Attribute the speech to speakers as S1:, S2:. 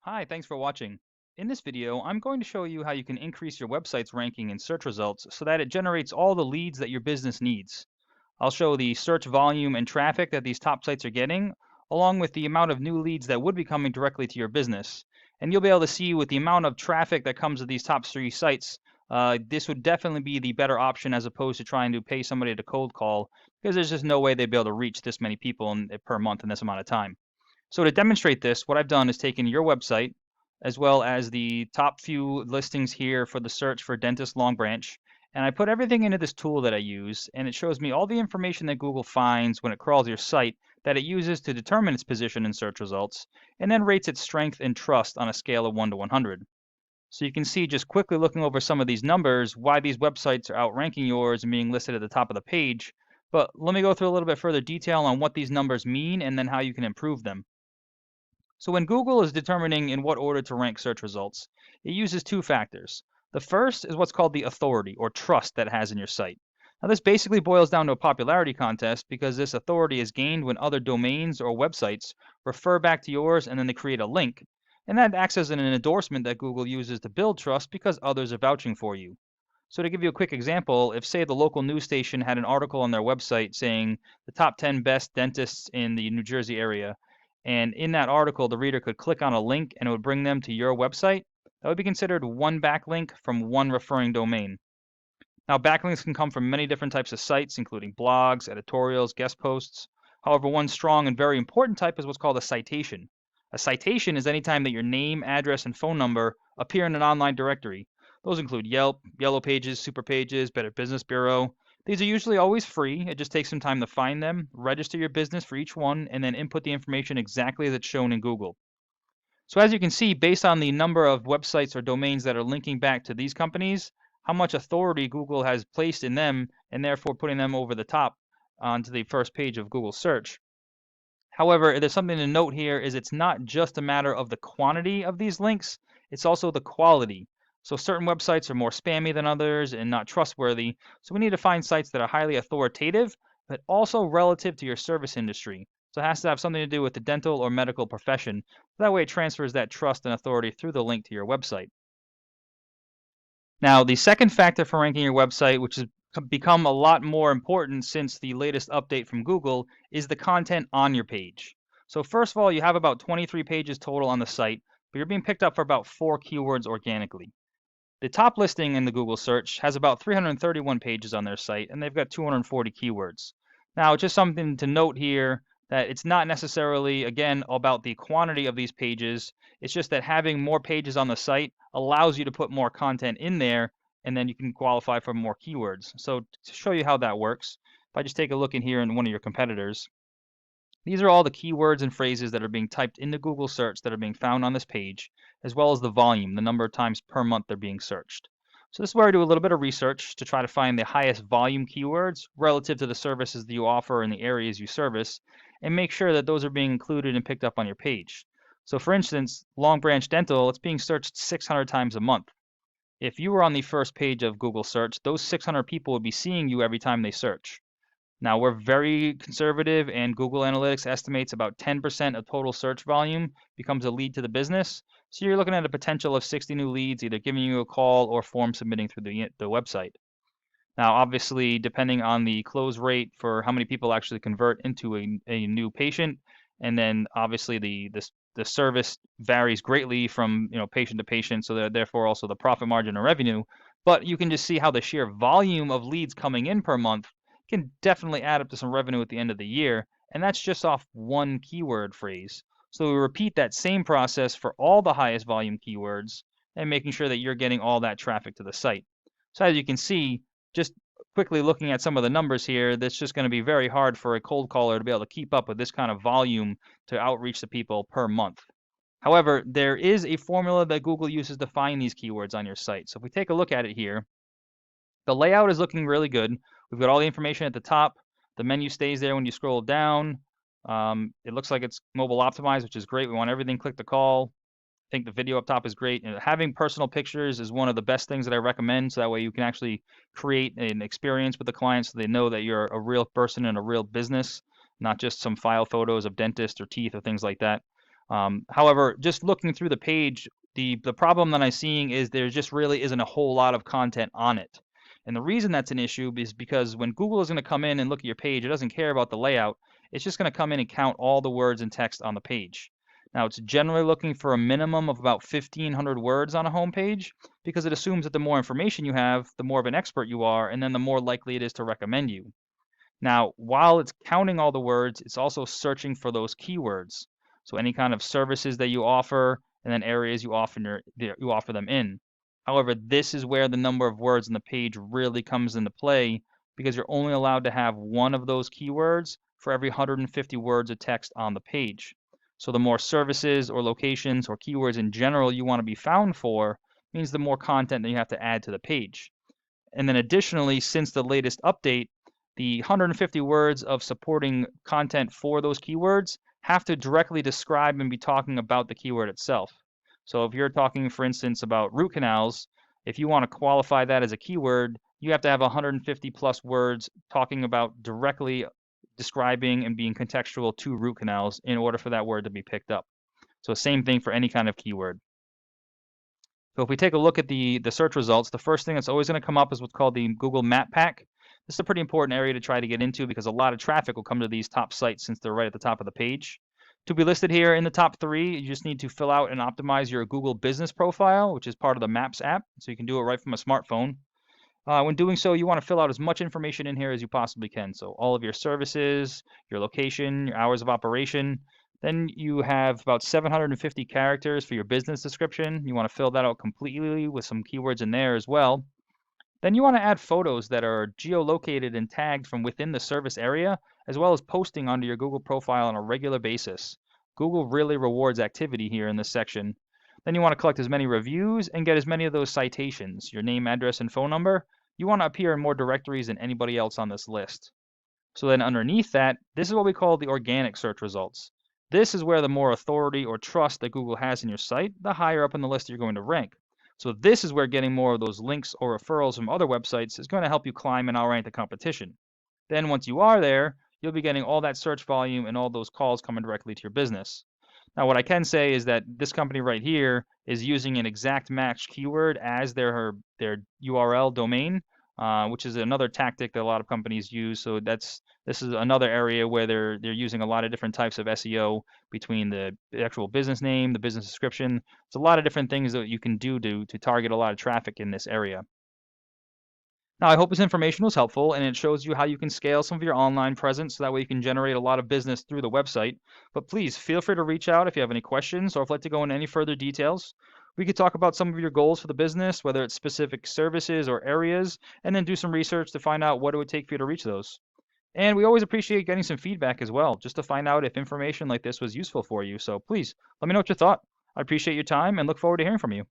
S1: Hi, thanks for watching. In this video, I'm going to show you how you can increase your website's ranking in search results so that it generates all the leads that your business needs. I'll show the search volume and traffic that these top sites are getting, along with the amount of new leads that would be coming directly to your business. And you'll be able to see with the amount of traffic that comes to these top three sites, this would definitely be the better option as opposed to trying to pay somebody to cold call, because there's just no way they'd be able to reach this many people per month in this amount of time. So to demonstrate this, what I've done is taken your website as well as the top few listings here for the search for dentist Long Branch, and I put everything into this tool that I use, and it shows me all the information that Google finds when it crawls your site that it uses to determine its position in search results, and then rates its strength and trust on a scale of 1 to 100. So you can see just quickly looking over some of these numbers why these websites are outranking yours and being listed at the top of the page. But let me go through a little bit further detail on what these numbers mean and then how you can improve them. So when Google is determining in what order to rank search results, it uses two factors. The first is what's called the authority or trust that it has in your site. Now this basically boils down to a popularity contest because this authority is gained when other domains or websites refer back to yours and then they create a link. And that acts as an endorsement that Google uses to build trust because others are vouching for you. So to give you a quick example, if say the local news station had an article on their website saying the top 10 best dentists in the New Jersey area, and in that article the reader could click on a link and it would bring them to your website, that would be considered one backlink from one referring domain. Now backlinks can come from many different types of sites, including blogs, editorials, guest posts. However, one strong and very important type is what's called a citation. A citation is any time that your name, address, and phone number appear in an online directory. Those include Yelp, Yellow Pages, Super Pages, Better Business Bureau. These are usually always free. It just takes some time to find them, register your business for each one, and then input the information exactly as it's shown in Google. So as you can see, based on the number of websites or domains that are linking back to these companies, how much authority Google has placed in them and therefore putting them over the top onto the first page of Google search. However, there's something to note here is it's not just a matter of the quantity of these links, it's also the quality. So certain websites are more spammy than others and not trustworthy. So we need to find sites that are highly authoritative, but also relative to your service industry. So it has to have something to do with the dental or medical profession. That way it transfers that trust and authority through the link to your website. Now, the second factor for ranking your website, which has become a lot more important since the latest update from Google, is the content on your page. So first of all, you have about 23 pages total on the site, but you're being picked up for about 4 keywords organically. The top listing in the Google search has about 331 pages on their site, and they've got 240 keywords. Now, just something to note here that it's not necessarily, again, about the quantity of these pages. It's just that having more pages on the site allows you to put more content in there, and then you can qualify for more keywords. So to show you how that works, if I just take a look in here in one of your competitors, these are all the keywords and phrases that are being typed into Google search that are being found on this page, as well as the volume, the number of times per month they're being searched. So this is where I do a little bit of research to try to find the highest volume keywords relative to the services that you offer and the areas you service, and make sure that those are being included and picked up on your page. So for instance, Long Branch Dental, it's being searched 600 times a month. If you were on the first page of Google search, those 600 people would be seeing you every time they search. Now, we're very conservative, and Google Analytics estimates about 10% of total search volume becomes a lead to the business. So you're looking at a potential of 60 new leads, either giving you a call or form submitting through the website. Now, obviously, depending on the close rate for how many people actually convert into a new patient, and then obviously the service varies greatly from patient to patient, so therefore also the profit margin or revenue. But you can just see how the sheer volume of leads coming in per month can definitely add up to some revenue at the end of the year, and that's just off one keyword phrase. So we repeat that same process for all the highest volume keywords and making sure that you're getting all that traffic to the site. So as you can see, just quickly looking at some of the numbers here, that's just going to be very hard for a cold caller to be able to keep up with this kind of volume to outreach the people per month. However, there is a formula that Google uses to find these keywords on your site. So if we take a look at it here, the layout is looking really good. We've got all the information at the top. The menu stays there when you scroll down. It looks like it's mobile optimized, which is great. We want everything click to call. I think the video up top is great. And having personal pictures is one of the best things that I recommend. So that way you can actually create an experience with the client so they know that you're a real person and a real business, not just some file photos of dentist or teeth or things like that. However, just looking through the page, the problem that I'm seeing is there just really isn't a whole lot of content on it. And the reason that's an issue is because when Google is going to come in and look at your page, it doesn't care about the layout. It's just going to come in and count all the words and text on the page. Now, it's generally looking for a minimum of about 1,500 words on a home page because it assumes that the more information you have, the more of an expert you are, and then the more likely it is to recommend you. Now, while it's counting all the words, it's also searching for those keywords. So any kind of services that you offer, and then areas you offer them in. However, this is where the number of words on the page really comes into play because you're only allowed to have one of those keywords for every 150 words of text on the page. So the more services or locations or keywords in general you want to be found for means the more content that you have to add to the page. And then additionally, since the latest update, the 150 words of supporting content for those keywords have to directly describe and be talking about the keyword itself. So if you're talking, for instance, about root canals, if you want to qualify that as a keyword, you have to have 150 plus words talking about directly describing and being contextual to root canals in order for that word to be picked up. So same thing for any kind of keyword. So if we take a look at the search results, the first thing that's always going to come up is what's called the Google Map Pack. This is a pretty important area to try to get into because a lot of traffic will come to these top sites since they're right at the top of the page. To be listed here in the top 3, you just need to fill out and optimize your Google business profile, which is part of the Maps app, so you can do it right from a smartphone. When doing so, you want to fill out as much information in here as you possibly can. So all of your services, your location, your hours of operation. Then you have about 750 characters for your business description. You want to fill that out completely with some keywords in there as well. Then you want to add photos that are geolocated and tagged from within the service area, as well as posting onto your Google profile on a regular basis. Google really rewards activity here in this section. Then you want to collect as many reviews and get as many of those citations, your name, address, and phone number. You want to appear in more directories than anybody else on this list. So then underneath that, this is what we call the organic search results. This is where the more authority or trust that Google has in your site, the higher up in the list you're going to rank. So this is where getting more of those links or referrals from other websites is going to help you climb and outrank the competition. Then once you are there, you'll be getting all that search volume and all those calls coming directly to your business. Now, what I can say is that this company right here is using an exact match keyword as their URL domain, which is another tactic that a lot of companies use. So this is another area where they're using a lot of different types of SEO between the actual business name, the business description. There's a lot of different things that you can do to target a lot of traffic in this area. Now, I hope this information was helpful and it shows you how you can scale some of your online presence so that way you can generate a lot of business through the website. But please feel free to reach out if you have any questions or if you'd like to go into any further details. We could talk about some of your goals for the business, whether it's specific services or areas, and then do some research to find out what it would take for you to reach those. And we always appreciate getting some feedback as well, just to find out if information like this was useful for you. So please let me know what you thought. I appreciate your time and look forward to hearing from you.